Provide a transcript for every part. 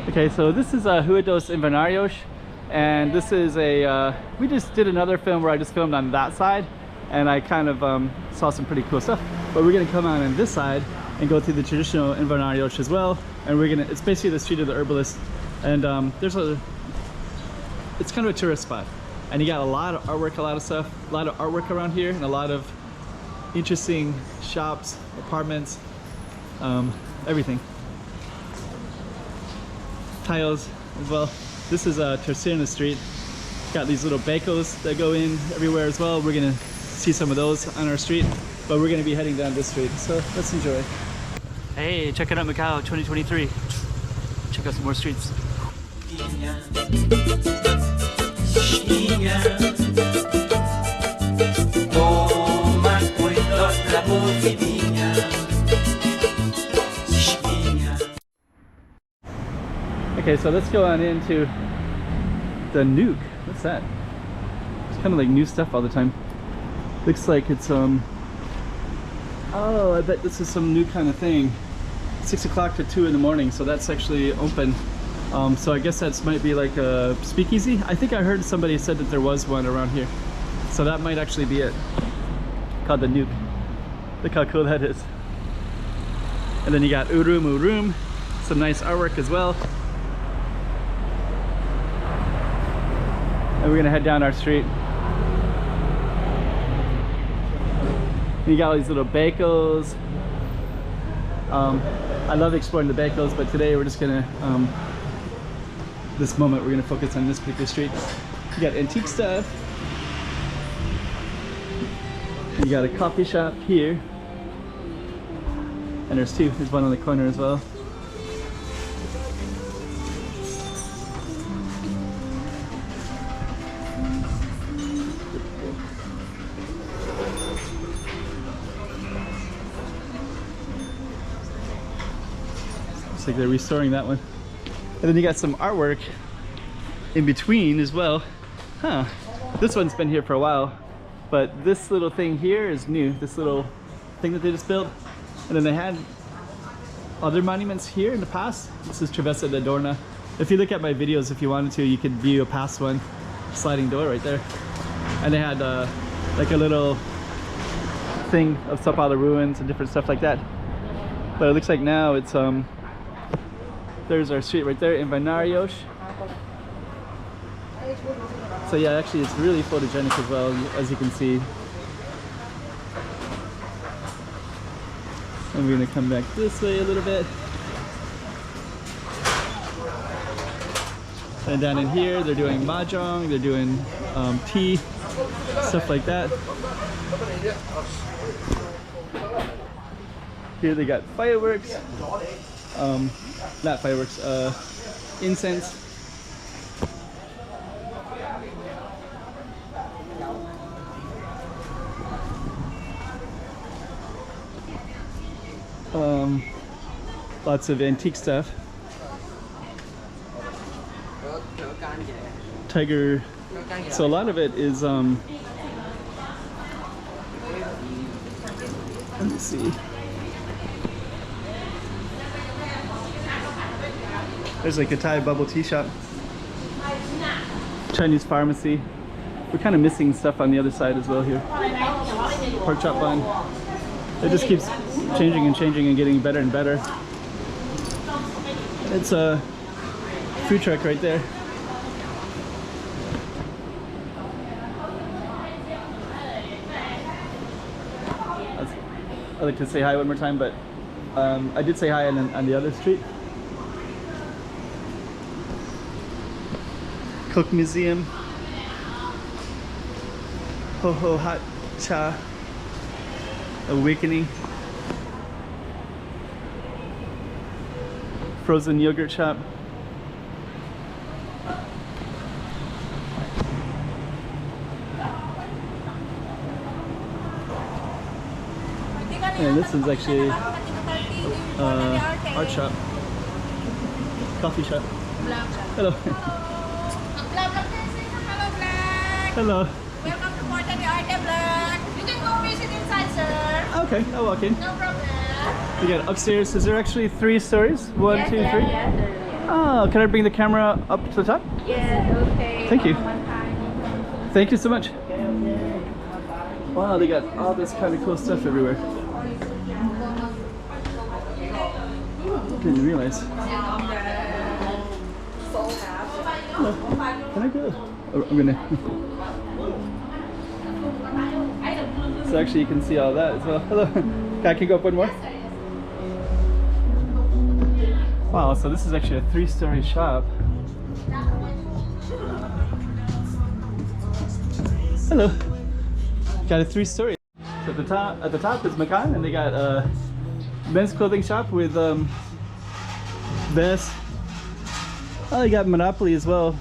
Okay, so this is Rua dos Ervanários, and this is a we just did another film where I just filmed on that side, and I kind of saw some pretty cool stuff. But we're gonna come out on this side and go through the traditional Ervanários as well, and it's basically the street of the Herbalist, and it's kind of a tourist spot, and you got a lot of artwork, a lot of stuff, a lot of artwork around here, and a lot of interesting shops, apartments, everything. Tiles as well. This is Terceira Street. Got these little becos that go in everywhere as well. We're gonna see some of those on our street, but we're gonna be heading down this street, so let's enjoy. Hey, check it out, Macau 2023. Check out some more streets. Okay, so let's go on into the Nuke. What's that? It's kind of like new stuff all the time. Looks like it's oh, I bet this is some new kind of thing. 6 o'clock to 2 in the morning, so that's actually open. So I guess that might be like a speakeasy. I think I heard somebody said that there was one around here, so that might actually be it. Called the Nuke. Look how cool that is. And then you got Urum, some nice artwork as well. And we're gonna head down our street. And you got all these little becos. I love exploring the becos, but today we're just gonna, this moment we're gonna focus on this particular street. You got antique stuff. You got a coffee shop here. And there's two, there's one on the corner as well. Like they're restoring that one, and then you got some artwork in between as well. Huh, this one's been here for a while, but this little thing here is new, this little thing that they just built. And then they had other monuments here in the past. This is Travessa da Dorna. If you look at my videos, if you wanted to, you could view a past one. Sliding door right there. And they had like a little thing of Sao Paulo ruins and different stuff like that. But it looks like now it's there's our street right there, Ervanários. So yeah, actually it's really photogenic as well, as you can see. And we're gonna come back this way a little bit. And down in here, they're doing mahjong, they're doing tea, stuff like that. Here they got fireworks. Not fireworks, incense. Lots of antique stuff. Tiger. So a lot of it is let me see. There's like a Thai bubble tea shop, Chinese pharmacy. We're kind of missing stuff on the other side as well here. Pork chop bun. It just keeps changing and changing and getting better and better. It's a food truck right there. I'd like to say hi one more time, but I did say hi on the other street. Cook Museum, Ho Ho Hot Cha, Awakening, frozen yogurt shop, and this is actually art shop, coffee shop. Hello. Hello. Welcome to Porta de Arte Black. You can go visit inside, sir. Okay, I'll walk in. No problem. We got upstairs. Is there actually 3 stories? 1, 2, 3? Yes, Oh, Oh, can I bring the camera up to the top? Yeah, okay. Thank you. Thank you so much. Wow, they got all this kind of cool stuff everywhere. Didn't realize. Hello. Can I go? Oh, I'm gonna. So actually, you can see all that as well. Hello. Can I go up one more? Wow. So this is actually a 3-story shop. Hello. Got a 3-story. So at the top is Macan, and they got a men's clothing shop with vests. Oh, they got Monopoly as well.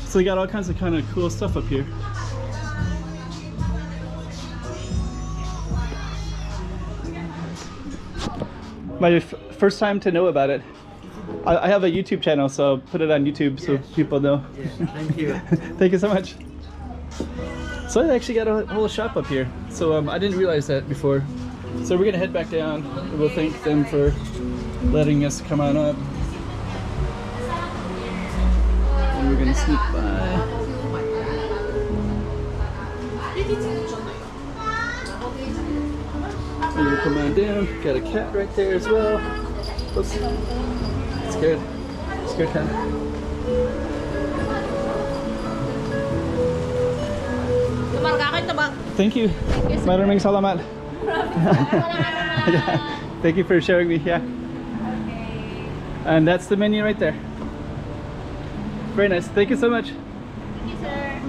So they got all kinds of kind of cool stuff up here. My first time to know about it. I have a YouTube channel, so I'll put it on YouTube so people know. Yeah, thank you. Thank you so much. So I actually got a whole shop up here. So I didn't realize that before. So we're gonna head back down. We'll thank them for letting us come on up. And we're gonna sneak by. And we'll come on down. Got a cat right there as well. Oops. Scared. Scared cat. Thank you. Maraming salamat. Thank you for showing me. Yeah. And that's the menu right there. Very nice. Thank you so much. Thank you, sir.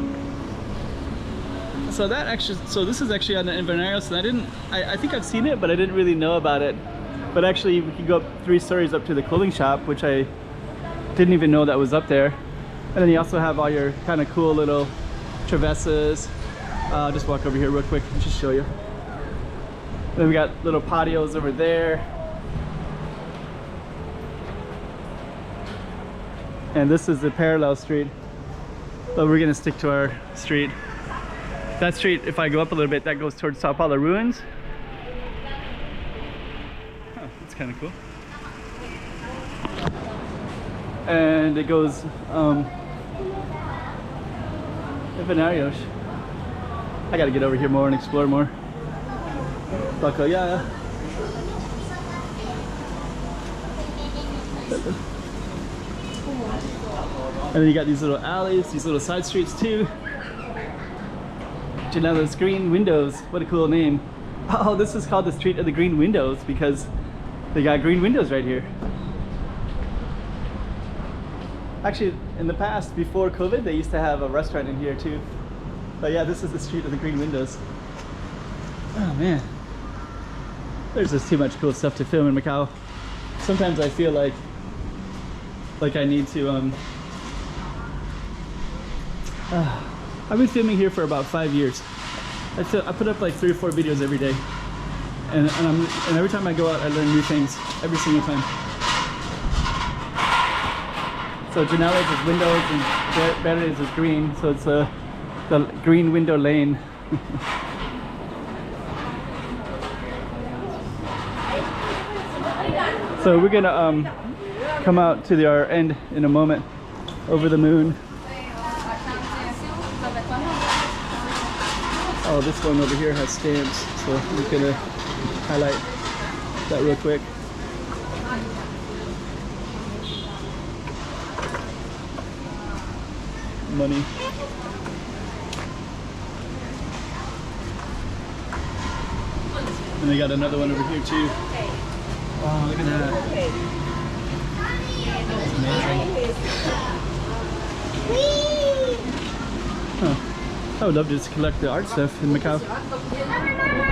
So that actually, so this is actually on the Ervanários, and I think I've seen it, but I didn't really know about it. But actually, we can go up 3 stories up to the clothing shop, which I didn't even know that was up there. And then you also have all your kind of cool little traverses. I'll just walk over here real quick and just show you. Then we got little patios over there. And this is the parallel street. But we're gonna stick to our street. That street, if I go up a little bit, that goes towards Sao Paulo ruins. Oh, that's kind of cool. And it goes Ervanários. I gotta get over here more and explore more. Bacalhau. And then you got these little alleys, these little side streets too. Janela's Green Windows. What a cool name. Oh, this is called the Street of the Green Windows because they got green windows right here. Actually, in the past, before COVID, they used to have a restaurant in here too. But yeah, this is the Street of the Green Windows. Oh man. There's just too much cool stuff to film in Macau. Sometimes I feel like I need to I've been filming here for about 5 years. I put up like 3 or 4 videos every day, and every time I go out, I learn new things every single time. So Janela's is windows and Berry's is green, so it's the green window lane. So we're gonna come out to our end in a moment over the moon. Oh, this one over here has stamps, so I'm just gonna highlight that real quick. Money. And they got another one over here too. Wow, look at that. That's amazing. Huh. I would love to just collect the art stuff in Macau.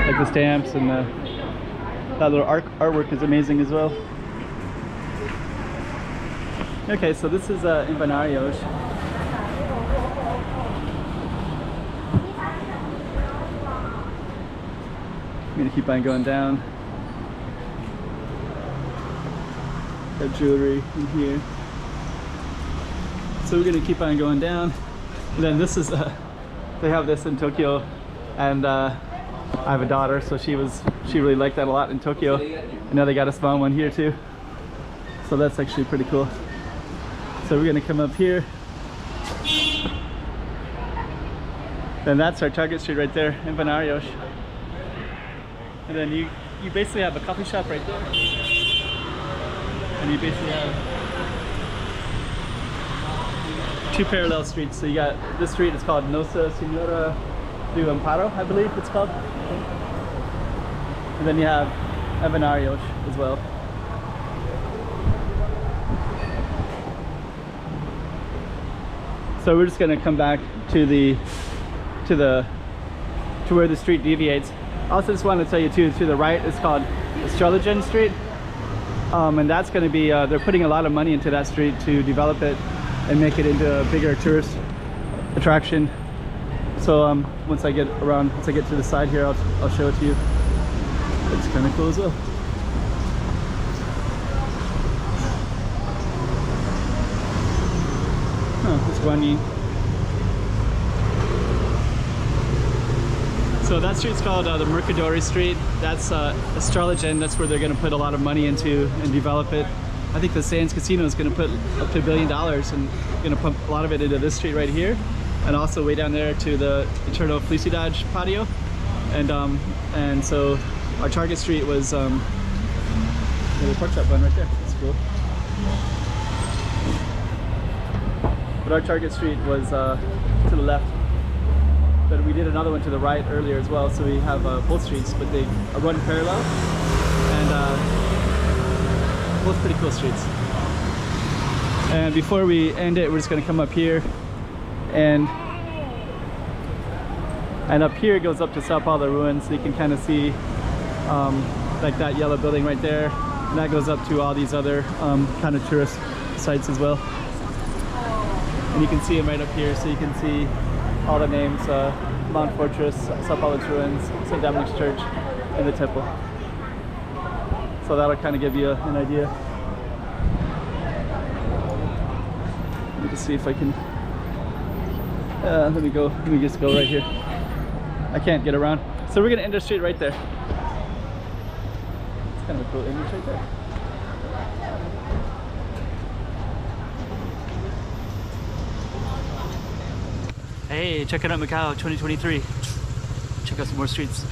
Like the stamps and that little artwork is amazing as well. Okay, so this is Ervanários. I'm gonna keep on going down. Got jewelry in here. So we're gonna keep on going down. And then this is they have this in Tokyo, and I have a daughter, so she really liked that a lot in Tokyo. And now they got a small one here too. So that's actually pretty cool. So we're gonna come up here. Then that's our target street right there, Ervanários. And then you basically have a coffee shop right there. And you basically have two parallel streets. So you got this street is called Nossa Senhora do Amparo, I believe it's called. And then you have Ervanários as well. So we're just gonna come back to where the street deviates. I also just want to tell you too, to the right is called Soulbrigada Street, and that's going to be they're putting a lot of money into that street to develop it and make it into a bigger tourist attraction. So once I get to the side here, I'll show it to you. It's kind of cool as well. Oh, it's Guanyin. So that street's called the Mercadori Street. That's Soulbrigada. That's where they're going to put a lot of money into and develop it. I think the Sands Casino is going to put up to $1 billion and going to pump a lot of it into this street right here, and also way down there to the Eterno Felicidade patio. And so our target street was the pork chop bun right there. That's cool. But our target street was to the left. But we did another one to the right earlier as well, so we have both streets, but they run parallel, and both pretty cool streets. And before we end it, we're just going to come up here, and up here it goes up to Sao Paulo ruins, so you can kind of see like that yellow building right there, and that goes up to all these other kind of tourist sites as well. And you can see them right up here, so you can see all the names, Mount Fortress, Sao Paulo's ruins, St. Dominic's Church, and the temple. So that'll kind of give you an idea. Let me just see if I can, let me just go right here. I can't get around. So we're gonna end our street right there. It's kind of a cool image right there. Hey, check it out, Macau 2023. Check out some more streets.